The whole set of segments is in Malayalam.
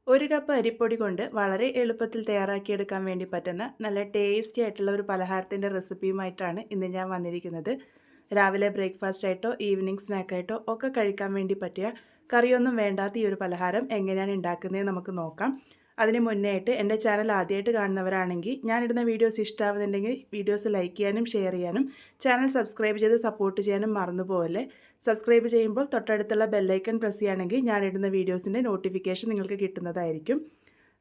ഒരു കപ്പ് അരിപ്പൊടി കൊണ്ട് വളരെ എളുപ്പത്തിൽ തയ്യാറാക്കിയെടുക്കാൻ വേണ്ടി പറ്റുന്ന നല്ല ടേസ്റ്റി ആയിട്ടുള്ള ഒരു പലഹാരത്തിൻ്റെ റെസിപ്പിയുമായിട്ടാണ് ഇന്ന് ഞാൻ വന്നിരിക്കുന്നത്. രാവിലെ ബ്രേക്ക്ഫാസ്റ്റ് ആയിട്ടോ ഈവനിങ് സ്നാക്കായിട്ടോ ഒക്കെ കഴിക്കാൻ വേണ്ടി പറ്റിയ കറിയൊന്നും വേണ്ടാത്ത ഈ ഒരു പലഹാരം എങ്ങനെയാണ് ഉണ്ടാക്കുന്നത് നമുക്ക് നോക്കാം. അതിന് മുന്നേ ആയിട്ട് എൻ്റെ ചാനൽ ആദ്യമായിട്ട് കാണുന്നവരാണെങ്കിൽ ഞാനിടുന്ന വീഡിയോസ് ഇഷ്ടമാവുന്നുണ്ടെങ്കിൽ വീഡിയോസ് ലൈക്ക് ചെയ്യാനും ഷെയർ ചെയ്യാനും ചാനൽ സബ്സ്ക്രൈബ് ചെയ്ത് സപ്പോർട്ട് ചെയ്യാനും മറന്നു പോകല്ലേ. സബ്സ്ക്രൈബ് ചെയ്യുമ്പോൾ തൊട്ടടുത്തുള്ള ബെല്ലൈക്കൺ പ്രസ് ചെയ്യുകയാണെങ്കിൽ ഞാനിടുന്ന വീഡിയോസിൻ്റെ നോട്ടിഫിക്കേഷൻ നിങ്ങൾക്ക് കിട്ടുന്നതായിരിക്കും.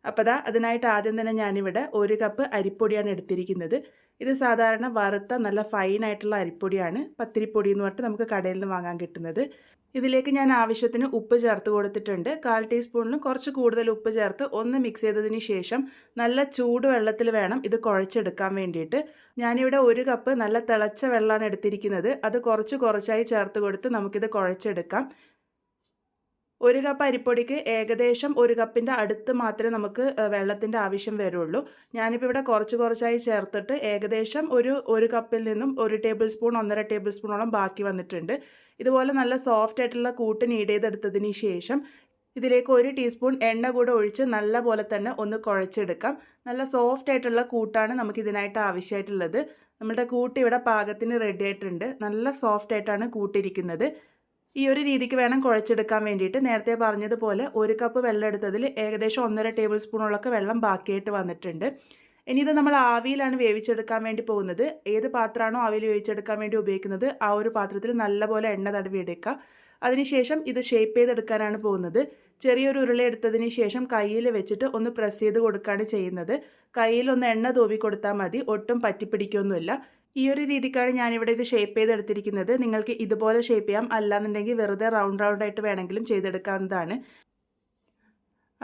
അപ്പോൾ അതിനായിട്ട് ആദ്യം തന്നെ ഞാനിവിടെ 1 കപ്പ് അരിപ്പൊടിയാണ് എടുത്തിരിക്കുന്നത്. ഇത് സാധാരണ വറുത്ത നല്ല ഫൈനായിട്ടുള്ള അരിപ്പൊടിയാണ്. പത്തിരിപ്പൊടി എന്ന് പറഞ്ഞിട്ട് നമുക്ക് കടയിൽ നിന്ന് വാങ്ങാൻ കിട്ടുന്നത്. ഇതിലേക്ക് ഞാൻ ആവശ്യത്തിന് ഉപ്പ് ചേർത്ത് കൊടുത്തിട്ടുണ്ട്. 1/4 ടീസ്പൂണിലും കുറച്ച് കൂടുതൽ ഉപ്പ് ചേർത്ത് ഒന്ന് മിക്സ് ചെയ്തതിന് ശേഷം നല്ല ചൂട് വെള്ളത്തിൽ വേണം ഇത് കുഴച്ചെടുക്കാൻ വേണ്ടിയിട്ട്. ഞാനിവിടെ 1 കപ്പ് നല്ല തിളച്ച വെള്ളമാണ് എടുത്തിരിക്കുന്നത്. അത് കുറച്ചായി ചേർത്ത് കൊടുത്ത് നമുക്കിത് കുഴച്ചെടുക്കാം. 1 കപ്പ് അരിപ്പൊടിക്ക് ഏകദേശം 1 കപ്പിൻ്റെ അടുത്ത് മാത്രമേ നമുക്ക് വെള്ളത്തിൻ്റെ ആവശ്യം വരുള്ളൂ. ഞാനിപ്പോൾ ഇവിടെ കുറച്ചായി ചേർത്തിട്ട് ഏകദേശം ഒരു കപ്പിൽ നിന്നും 1 ടേബിൾ സ്പൂൺ 1.5 ടേബിൾ സ്പൂണോളം ബാക്കി വന്നിട്ടുണ്ട്. ഇതുപോലെ നല്ല സോഫ്റ്റ് ആയിട്ടുള്ള കൂട്ട് നീഡ് ചെയ്തെടുത്തതിന് ശേഷം ഇതിലേക്ക് 1 ടീസ്പൂൺ എണ്ണ കൂടെ ഒഴിച്ച് നല്ല പോലെ തന്നെ ഒന്ന് കുഴച്ചെടുക്കാം. നല്ല സോഫ്റ്റ് ആയിട്ടുള്ള കൂട്ടാണ് നമുക്കിതിനായിട്ട് ആവശ്യമായിട്ടുള്ളത്. നമ്മുടെ കൂട്ട് ഇവിടെ പാകത്തിന് റെഡി ആയിട്ടുണ്ട്. നല്ല സോഫ്റ്റ് ആയിട്ടാണ് കൂട്ടിരിക്കുന്നത്. ഈ ഒരു രീതിക്ക് വേണം കുഴച്ചെടുക്കാൻ വേണ്ടിയിട്ട്. നേരത്തെ പറഞ്ഞതുപോലെ 1 കപ്പ് വെള്ളം എടുത്തതിൽ ഏകദേശം 1.5 ടേബിൾ സ്പൂണോളൊക്കെ വെള്ളം ബാക്കിയായിട്ട് വന്നിട്ടുണ്ട്. ഇനി ഇത് നമ്മൾ ആവിയിലാണ് വേവിച്ചെടുക്കാൻ വേണ്ടി പോകുന്നത്. ഏത് പാത്രമാണോ ആവിയിൽ വേവിച്ചെടുക്കാൻ വേണ്ടി ഉപയോഗിക്കുന്നത് ആ ഒരു പാത്രത്തിൽ നല്ലപോലെ എണ്ണ തടവി എടുക്കുക. അതിനുശേഷം ഇത് ഷേപ്പ് ചെയ്തെടുക്കാനാണ് പോകുന്നത്. ചെറിയൊരു ഉരുള എടുത്തതിന് ശേഷം കയ്യിൽ വെച്ചിട്ട് ഒന്ന് പ്രസ് ചെയ്ത് കൊടുക്കുകയാണ് ചെയ്യുന്നത്. കയ്യിൽ ഒന്ന് എണ്ണ തൂവി കൊടുത്താൽ മതി, ഒട്ടും പറ്റിപ്പിടിക്കൊന്നുമില്ല. ഈ ഒരു രീതിക്കാണ് ഞാനിവിടെ ഇത് ഷേപ്പ് ചെയ്തെടുത്തിരിക്കുന്നത്. നിങ്ങൾക്ക് ഇതുപോലെ ഷേപ്പ് ചെയ്യാം, അല്ലാന്നുണ്ടെങ്കിൽ വെറുതെ റൗണ്ട് ആയിട്ട് വേണമെങ്കിലും ചെയ്തെടുക്കാവുന്നതാണ്.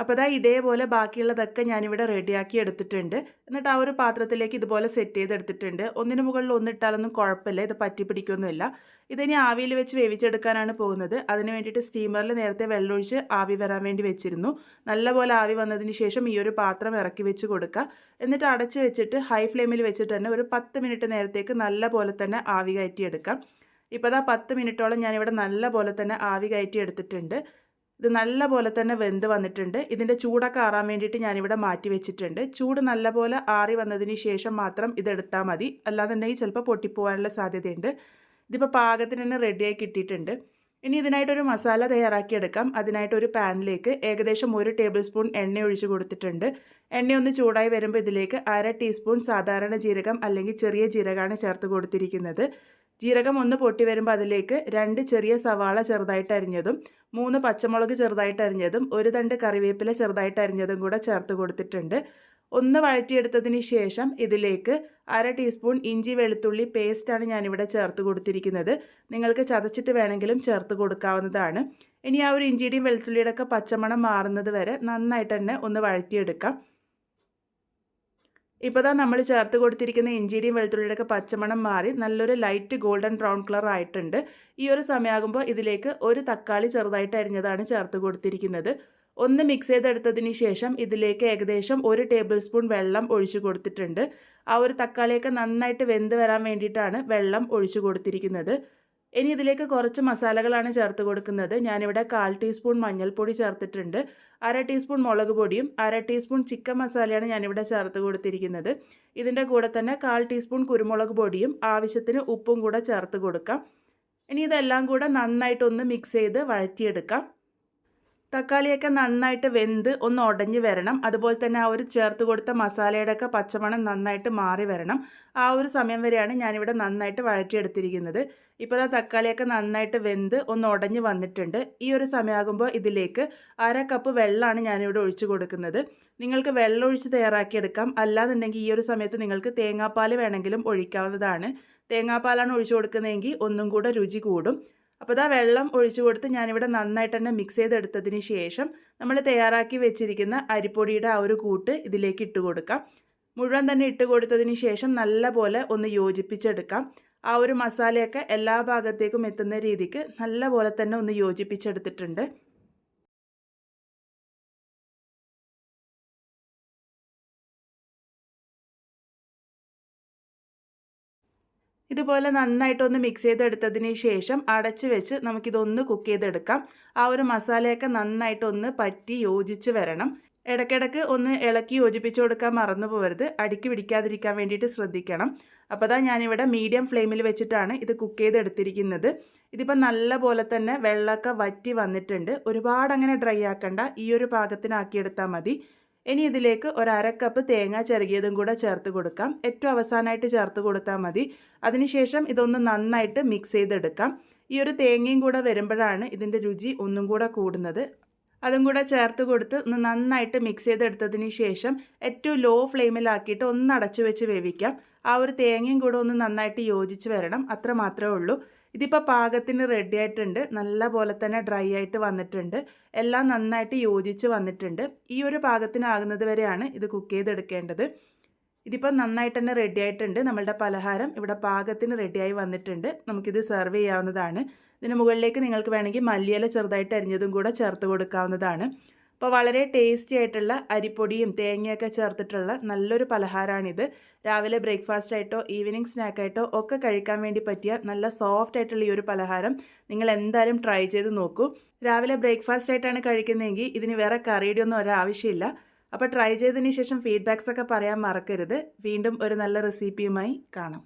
അപ്പോൾ ഇതേപോലെ ബാക്കിയുള്ളതൊക്കെ ഞാനിവിടെ റെഡിയാക്കി എടുത്തിട്ടുണ്ട്. എന്നിട്ട് ആ ഒരു പാത്രത്തിലേക്ക് ഇതുപോലെ സെറ്റ് ചെയ്തെടുത്തിട്ടുണ്ട്. ഒന്നിന് മുകളിൽ ഒന്നിട്ടാലൊന്നും കുഴപ്പമില്ല, ഇത് പറ്റി പിടിക്കൊന്നുമില്ല. ഇതിനി ആവിയിൽ വെച്ച് വേവിച്ചെടുക്കാനാണ് പോകുന്നത്. അതിന് വേണ്ടിയിട്ട് സ്റ്റീമറിൽ നേരത്തെ വെള്ളമൊഴിച്ച് ആവി വരാൻ വേണ്ടി വെച്ചിരുന്നു. നല്ലപോലെ ആവി വന്നതിന് ശേഷം ഈ ഒരു പാത്രം ഇറക്കി വെച്ച് കൊടുക്കുക. എന്നിട്ട് അടച്ച് വെച്ചിട്ട് ഹൈ ഫ്ലെയിമിൽ വെച്ചിട്ട് തന്നെ ഒരു 10 മിനിറ്റ് നേരത്തേക്ക് നല്ല പോലെ തന്നെ ആവി കയറ്റിയെടുക്കാം. ഇപ്പോൾ 10 മിനിറ്റോളം ഞാനിവിടെ നല്ല പോലെ തന്നെ ആവി കയറ്റി എടുത്തിട്ടുണ്ട്. ഇത് നല്ല പോലെ തന്നെ വെന്ത് വന്നിട്ടുണ്ട്. ഇതിൻ്റെ ചൂടൊക്കെ ആറാൻ വേണ്ടിയിട്ട് ഞാനിവിടെ മാറ്റി വെച്ചിട്ടുണ്ട്. ചൂട് നല്ലപോലെ ആറി വന്നതിന് ശേഷം മാത്രം ഇതെടുത്താൽ മതി, അല്ലാന്നുണ്ടെങ്കിൽ ചിലപ്പോൾ പൊട്ടിപ്പോകാനുള്ള സാധ്യതയുണ്ട്. ഇതിപ്പോൾ പാകത്തിന് തന്നെ റെഡിയായി കിട്ടിയിട്ടുണ്ട്. ഇനി ഇതിനായിട്ടൊരു മസാല തയ്യാറാക്കിയെടുക്കാം. അതിനായിട്ടൊരു പാനിലേക്ക് ഏകദേശം 1 ടേബിൾ സ്പൂൺ എണ്ണ ഒഴിച്ച് കൊടുത്തിട്ടുണ്ട്. എണ്ണയൊന്ന് ചൂടായി വരുമ്പോൾ ഇതിലേക്ക് 1/2 ടീസ്പൂൺ സാധാരണ ജീരകം അല്ലെങ്കിൽ ചെറിയ ജീരകമാണ് ചേർത്ത് കൊടുത്തിരിക്കുന്നത്. ജീരകം ഒന്ന് പൊട്ടി വരുമ്പോൾ അതിലേക്ക് 2 ചെറിയ സവാള ചെറുതായിട്ട് അരിഞ്ഞതും 3 പച്ചമുളക് ചെറുതായിട്ട് അരിഞ്ഞതും 1 തണ്ട് കറിവേപ്പില ചെറുതായിട്ട് അരിഞ്ഞതും കൂടെ ചേർത്ത് കൊടുത്തിട്ടുണ്ട്. ഒന്ന് വഴറ്റിയെടുത്തതിന് ശേഷം ഇതിലേക്ക് 1/2 ടീസ്പൂൺ ഇഞ്ചി വെളുത്തുള്ളി പേസ്റ്റാണ് ഞാനിവിടെ ചേർത്ത് കൊടുത്തിരിക്കുന്നത്. നിങ്ങൾക്ക് ചതച്ചിട്ട് വേണമെങ്കിലും ചേർത്ത് കൊടുക്കാവുന്നതാണ്. ഇനി ആ ഒരു ഇഞ്ചിയുടെയും വെളുത്തുള്ളിയുടെ ഒക്കെ പച്ചമണം മാറുന്നത് വരെ നന്നായിട്ട് തന്നെ ഒന്ന് വഴറ്റിയെടുക്കാം. ഇപ്പോൾ നമ്മൾ ചേർത്ത് കൊടുത്തിരിക്കുന്ന ഇഞ്ചിയുടെയും വെളുത്തുള്ളിയുടെ ഒക്കെ പച്ചമണം മാറി നല്ലൊരു ലൈറ്റ് ഗോൾഡൻ ബ്രൗൺ കളർ ആയിട്ടുണ്ട്. ഈ ഒരു സമയമാകുമ്പോൾ ഇതിലേക്ക് ഒരു തക്കാളി ചെറുതായിട്ട് അരിഞ്ഞതാണ് ചേർത്ത് കൊടുത്തിരിക്കുന്നത്. ഒന്ന് മിക്സ് ചെയ്തെടുത്തതിന് ശേഷം ഇതിലേക്ക് ഏകദേശം 1 ടേബിൾ സ്പൂൺ വെള്ളം ഒഴിച്ചു കൊടുത്തിട്ടുണ്ട്. ആ ഒരു തക്കാളിയൊക്കെ നന്നായിട്ട് വെന്ത് വരാൻ വേണ്ടിയിട്ടാണ് വെള്ളം ഒഴിച്ചു കൊടുത്തിരിക്കുന്നത്. ഇനി ഇതിലേക്ക് കുറച്ച് മസാലകളാണ് ചേർത്ത് കൊടുക്കുന്നത്. ഞാനിവിടെ 1/4 ടീസ്പൂൺ മഞ്ഞൾപ്പൊടി ചേർത്തിട്ടുണ്ട്. 1/2 ടീസ്പൂൺ മുളക് പൊടിയും 1/2 ടീസ്പൂൺ ചിക്കൻ മസാലയാണ് ഞാനിവിടെ ചേർത്ത് കൊടുത്തിരിക്കുന്നത്. ഇതിൻ്റെ കൂടെ തന്നെ 1/4 ടീസ്പൂൺ കുരുമുളക് പൊടിയും ആവശ്യത്തിന് ഉപ്പും കൂടെ ചേർത്ത് കൊടുക്കാം. ഇനി ഇതെല്ലാം കൂടെ നന്നായിട്ടൊന്ന് മിക്സ് ചെയ്ത് വഴറ്റിയെടുക്കാം. തക്കാളിയൊക്കെ നന്നായിട്ട് വെന്ത് ഒന്ന് ഉടഞ്ഞ് വരണം. അതുപോലെ തന്നെ ആ ഒരു ചേർത്ത് കൊടുത്ത മസാലയുടെ ഒക്കെ പച്ചമണം നന്നായിട്ട് മാറി വരണം. ആ ഒരു സമയം വരെയാണ് ഞാനിവിടെ നന്നായിട്ട് വഴറ്റിയെടുത്തിരിക്കുന്നത്. ഇപ്പോൾ തക്കാളിയൊക്കെ നന്നായിട്ട് വെന്ത് ഒന്ന് ഉടഞ്ഞ് വന്നിട്ടുണ്ട്. ഈ ഒരു സമയമാകുമ്പോൾ ഇതിലേക്ക് 1/2 കപ്പ് വെള്ളമാണ് ഞാനിവിടെ ഒഴിച്ചു കൊടുക്കുന്നത്. നിങ്ങൾക്ക് വെള്ളം ഒഴിച്ച് തയ്യാറാക്കിയെടുക്കാം, അല്ലാന്നുണ്ടെങ്കിൽ ഈ ഒരു സമയത്ത് നിങ്ങൾക്ക് തേങ്ങാപ്പാൽ വേണമെങ്കിലും ഒഴിക്കാവുന്നതാണ്. തേങ്ങാപ്പാലാണ് ഒഴിച്ചു കൊടുക്കുന്നതെങ്കിൽ ഒന്നും കൂടെ രുചി കൂടും. അപ്പോൾ വെള്ളം ഒഴിച്ചു കൊടുത്ത് ഞാനിവിടെ നന്നായിട്ട് തന്നെ മിക്സ് ചെയ്തെടുത്തതിന് ശേഷം നമ്മൾ തയ്യാറാക്കി വെച്ചിരിക്കുന്ന അരിപ്പൊടിയുടെ ആ ഒരു കൂട്ട് ഇതിലേക്ക് ഇട്ട് കൊടുക്കാം. മുഴുവൻ തന്നെ ഇട്ട് കൊടുത്തതിന് ശേഷം നല്ലപോലെ ഒന്ന് യോജിപ്പിച്ചെടുക്കാം. ആ ഒരു മസാലയൊക്കെ എല്ലാ ഭാഗത്തേക്കും എത്തുന്ന രീതിക്ക് നല്ലപോലെ തന്നെ ഒന്ന് യോജിപ്പിച്ചെടുത്തിട്ടുണ്ട്. ഇതുപോലെ നന്നായിട്ടൊന്ന് മിക്സ് ചെയ്തെടുത്തതിന് ശേഷം അടച്ച് വെച്ച് നമുക്കിതൊന്ന് കുക്ക് ചെയ്തെടുക്കാം. ആ ഒരു മസാലയൊക്കെ നന്നായിട്ടൊന്ന് പറ്റി യോജിച്ച് വരണം. ഇടയ്ക്കിടയ്ക്ക് ഒന്ന് ഇളക്കി യോജിപ്പിച്ച് കൊടുക്കാൻ മറന്നു പോകരുത്. അടിക്ക് പിടിക്കാതിരിക്കാൻ വേണ്ടിയിട്ട് ശ്രദ്ധിക്കണം. അപ്പോൾ ദാ ഞാനിവിടെ മീഡിയം ഫ്ലെയിമിൽ വെച്ചിട്ടാണ് ഇത് കുക്ക് ചെയ്തെടുത്തിരിക്കുന്നത്. ഇതിപ്പോൾ നല്ല പോലെ തന്നെ വെള്ളമൊക്കെ വറ്റി വന്നിട്ടുണ്ട്. ഒരുപാട് അങ്ങനെ ഡ്രൈ ആക്കണ്ട, ഈ ഒരു പാകത്തിനാക്കിയെടുത്താൽ മതി. ഇനി ഇതിലേക്ക് ഒരു 1/2 കപ്പ് തേങ്ങ ചിരകിയതും കൂടെ ചേർത്ത് കൊടുക്കാം. ഏറ്റവും അവസാനമായിട്ട് ചേർത്ത് കൊടുത്താൽ മതി. അതിനുശേഷം ഇതൊന്ന് നന്നായിട്ട് മിക്സ് ചെയ്തെടുക്കാം. ഈ ഒരു തേങ്ങയും കൂടെ വരുമ്പോഴാണ് ഇതിൻ്റെ രുചി ഒന്നും കൂടെ കൂടുന്നത്. അതും കൂടെ ചേർത്ത് കൊടുത്ത് ഒന്ന് നന്നായിട്ട് മിക്സ് ചെയ്തെടുത്തതിന് ശേഷം ഏറ്റവും ലോ ഫ്ലെയിമിലാക്കിയിട്ട് ഒന്ന് അടച്ചു വെച്ച് വേവിക്കാം. ആ ഒരു തേങ്ങയും കൂടെ ഒന്ന് നന്നായിട്ട് യോജിച്ച് വരണം, അത്ര മാത്രമേ ഉള്ളൂ. ഇതിപ്പോൾ പാകത്തിന് റെഡി ആയിട്ടുണ്ട്. നല്ല പോലെ തന്നെ ഡ്രൈ ആയിട്ട് വന്നിട്ടുണ്ട്. എല്ലാം നന്നായിട്ട് യോജിച്ച് വന്നിട്ടുണ്ട്. ഈ ഒരു പാകത്തിനാകുന്നത് വരെയാണ് ഇത് കുക്ക് ചെയ്തെടുക്കേണ്ടത്. ഇതിപ്പോൾ നന്നായിട്ട് തന്നെ റെഡി ആയിട്ടുണ്ട്. നമ്മളുടെ പലഹാരം ഇവിടെ പാകത്തിന് റെഡിയായി വന്നിട്ടുണ്ട്. നമുക്കിത് സെർവ് ചെയ്യാവുന്നതാണ്. ഇതിന് മുകളിലേക്ക് നിങ്ങൾക്ക് വേണമെങ്കിൽ മല്ലിയില ചെറുതായിട്ട് അരിഞ്ഞതും കൂടെ ചേർത്ത് കൊടുക്കാവുന്നതാണ്. അപ്പോൾ വളരെ ടേസ്റ്റി ആയിട്ടുള്ള അരിപ്പൊടിയും തേങ്ങയൊക്കെ ചേർത്തിട്ടുള്ള നല്ലൊരു പലഹാരമാണിത്. രാവിലെ ബ്രേക്ക്ഫാസ്റ്റ് ആയിട്ടോ ഈവനിങ് സ്നാക്കായിട്ടോ ഒക്കെ കഴിക്കാൻ വേണ്ടി പറ്റിയ നല്ല സോഫ്റ്റ് ആയിട്ടുള്ള ഈ ഒരു പലഹാരം നിങ്ങൾ എന്തായാലും ട്രൈ ചെയ്ത് നോക്കൂ. രാവിലെ ബ്രേക്ക്ഫാസ്റ്റ് ആയിട്ടാണ് കഴിക്കുന്നതെങ്കിൽ ഇതിന് വേറെ കറിയുടെ ഒന്നും ഒരാവശ്യമില്ല. അപ്പോൾ ട്രൈ ചെയ്തതിന് ശേഷം ഫീഡ്ബാക്സ് ഒക്കെ പറയാൻ മറക്കരുത്. വീണ്ടും ഒരു നല്ല റെസിപ്പിയുമായി കാണാം.